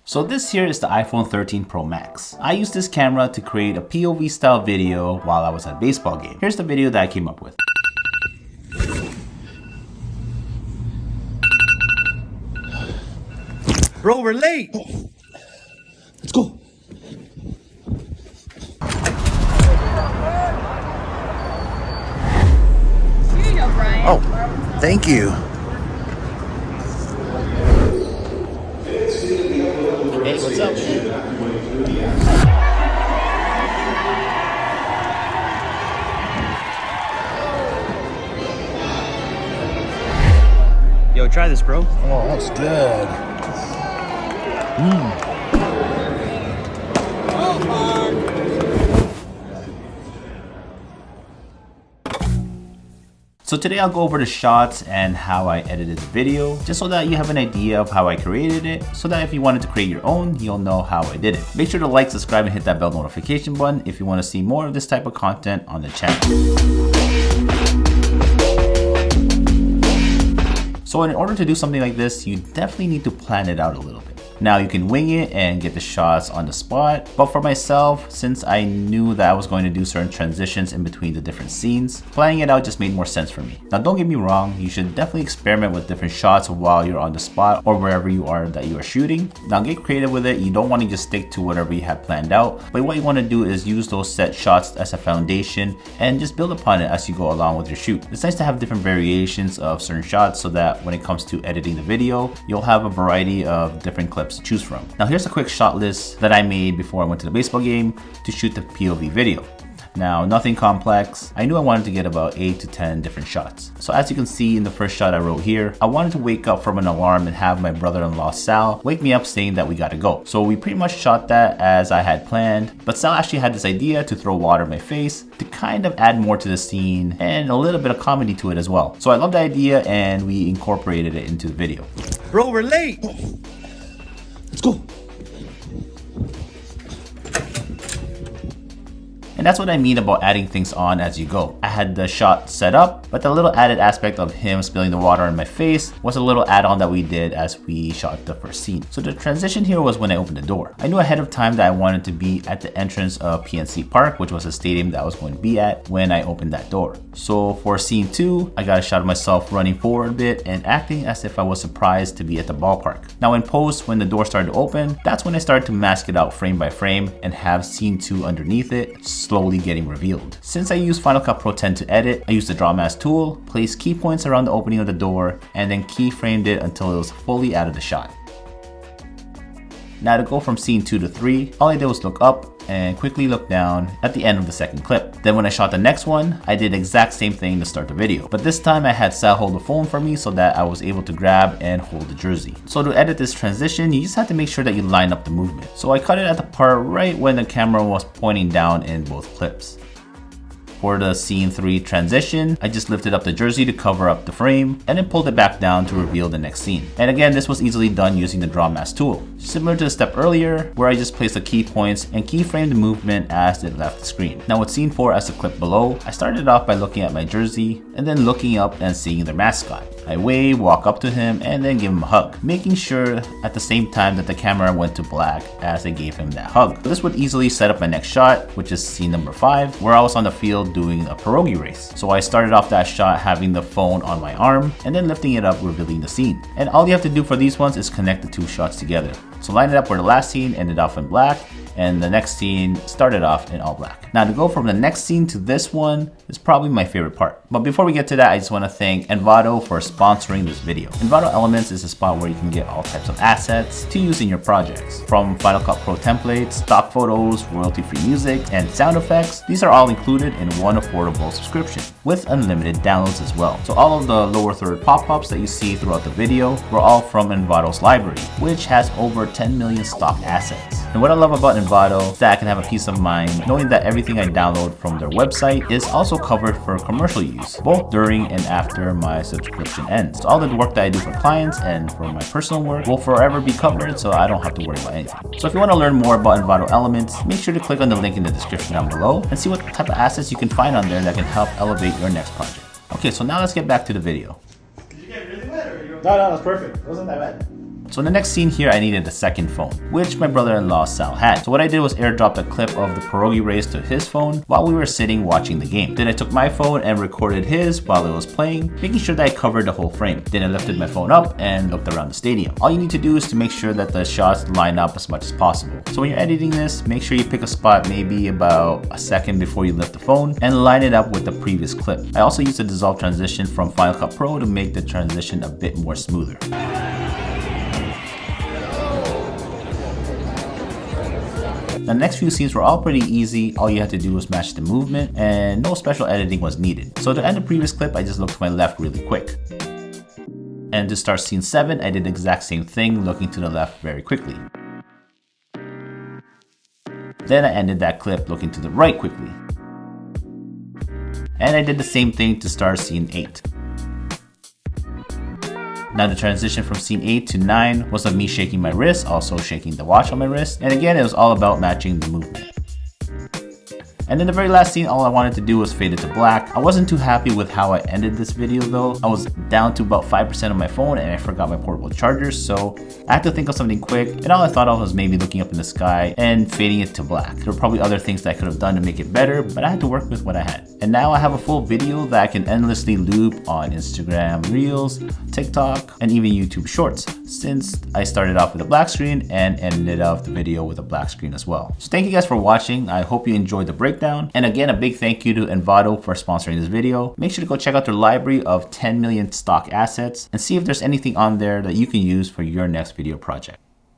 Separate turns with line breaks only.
So this here is the iPhone 13 Pro Max. I used this camera to create a POV style video while I was at a baseball game. Here's the video that I came up with.
Bro, we're late!
Let's go!
Here you go, Brian.
Oh, thank you.
Hey, what's up?
Yo, try this, bro.
Oh, that's good.
So today I'll go over the shots and how I edited the video, just so that you have an idea of how I created it, so that if you wanted to create your own, you'll know how I did it. Make sure to like, subscribe, and hit that bell notification button if you want to see more of this type of content on the channel. So in order to do something like this, you definitely need to plan it out a little bit. Now you can wing it and get the shots on the spot, but for myself, since I knew that I was going to do certain transitions in between the different scenes, planning it out just made more sense for me. Now don't get me wrong, you should definitely experiment with different shots while you're on the spot or wherever you are that you are shooting. Now get creative with it. You don't want to just stick to whatever you have planned out, but what you want to do is use those set shots as a foundation and just build upon it as you go along with your shoot. It's nice to have different variations of certain shots so that when it comes to editing the video, you'll have a variety of different clips to choose from. Now here's a quick shot list that I made before I went to the baseball game to shoot the POV video. Now nothing complex. I knew I wanted to get about 8 to 10 different shots. So as you can see in the first shot I wrote here, I wanted to wake up from an alarm and have my brother-in-law Sal wake me up saying that we gotta go. So we pretty much shot that as I had planned, but Sal actually had this idea to throw water in my face to kind of add more to the scene and a little bit of comedy to it as well. So I love the idea and we incorporated it into the video.
Bro, we're late!
Let's go!
And that's what I mean about adding things on as you go. I had the shot set up, but the little added aspect of him spilling the water on my face was a little add-on that we did as we shot the first scene. So the transition here was when I opened the door. I knew ahead of time that I wanted to be at the entrance of PNC Park, which was a stadium that I was going to be at when I opened that door. So for scene 2, I got a shot of myself running forward a bit and acting as if I was surprised to be at the ballpark. Now in post, when the door started to open, that's when I started to mask it out frame by frame and have scene 2 underneath it, slowly getting revealed. Since I used Final Cut Pro 10 to edit, I used the Draw Mask tool, placed key points around the opening of the door, and then keyframed it until it was fully out of the shot. Now to go from scene 2 to 3, all I did was look up and quickly look down at the end of the second clip. Then when I shot the next one, I did the exact same thing to start the video. But this time I had Sal hold the phone for me so that I was able to grab and hold the jersey. So to edit this transition, you just have to make sure that you line up the movement. So I cut it at the part right when the camera was pointing down in both clips. For the scene 3 transition, I just lifted up the jersey to cover up the frame and then pulled it back down to reveal the next scene. And again, this was easily done using the Draw Mask tool. Similar to the step earlier, where I just placed the key points and keyframed the movement as it left the screen. Now with scene 4 as the clip below, I started off by looking at my jersey and then looking up and seeing their mascot. I wave, walk up to him, and then give him a hug, making sure at the same time that the camera went to black as I gave him that hug. This would easily set up my next shot, which is scene number 5, where I was on the field doing a pierogi race. So I started off that shot having the phone on my arm and then lifting it up, revealing the scene. And all you have to do for these ones is connect the two shots together. So line it up where the last scene ended off in black and the next scene started off in all black. Now to go from the next scene to this one is probably my favorite part. But before we get to that, I just want to thank Envato for sponsoring this video. Envato Elements is a spot where you can get all types of assets to use in your projects. From Final Cut Pro templates, stock photos, royalty-free music, and sound effects, these are all included in one affordable subscription with unlimited downloads as well. So all of the lower third pop-ups that you see throughout the video were all from Envato's library, which has over 10 million stock assets. And what I love about Envato is that I can have a peace of mind knowing that everything I download from their website is also covered for commercial use, both during and after my subscription ends. So all the work that I do for clients and for my personal work will forever be covered, so I don't have to worry about anything. So if you want to learn more about Envato Elements, make sure to click on the link in the description down below and see what type of assets you can find on there that can help elevate your next project. Okay, so now let's get back to the video.
Did you get really wet or you
No, it's perfect. It wasn't that bad. So in the next scene here, I needed a second phone, which my brother-in-law Sal had. So what I did was airdropped a clip of the pierogi race to his phone while we were sitting watching the game. Then I took my phone and recorded his while it was playing, making sure that I covered the whole frame. Then I lifted my phone up and looked around the stadium. All you need to do is to make sure that the shots line up as much as possible. So when you're editing this, make sure you pick a spot maybe about a second before you lift the phone and line it up with the previous clip. I also used the dissolve transition from Final Cut Pro to make the transition a bit more smoother. The next few scenes were all pretty easy. All you had to do was match the movement and no special editing was needed. So to end the previous clip, I just looked to my left really quick. And to start scene 7, I did the exact same thing, looking to the left very quickly. Then I ended that clip looking to the right quickly. And I did the same thing to start scene 8. Now the transition from scene 8 to 9 was of me shaking my wrist, also shaking the watch on my wrist. And again, it was all about matching the movement. And in the very last scene, all I wanted to do was fade it to black. I wasn't too happy with how I ended this video though. I was down to about 5% of my phone and I forgot my portable charger, so I had to think of something quick, and all I thought of was maybe looking up in the sky and fading it to black. There were probably other things that I could have done to make it better, but I had to work with what I had. And now I have a full video that I can endlessly loop on Instagram Reels, TikTok, and even YouTube Shorts, since I started off with a black screen and ended off the video with a black screen as well. So thank you guys for watching. I hope you enjoyed the breakdown. And again, a big thank you to Envato for sponsoring this video. Make sure to go check out their library of 10 million stock assets and see if there's anything on there that you can use for your next video project.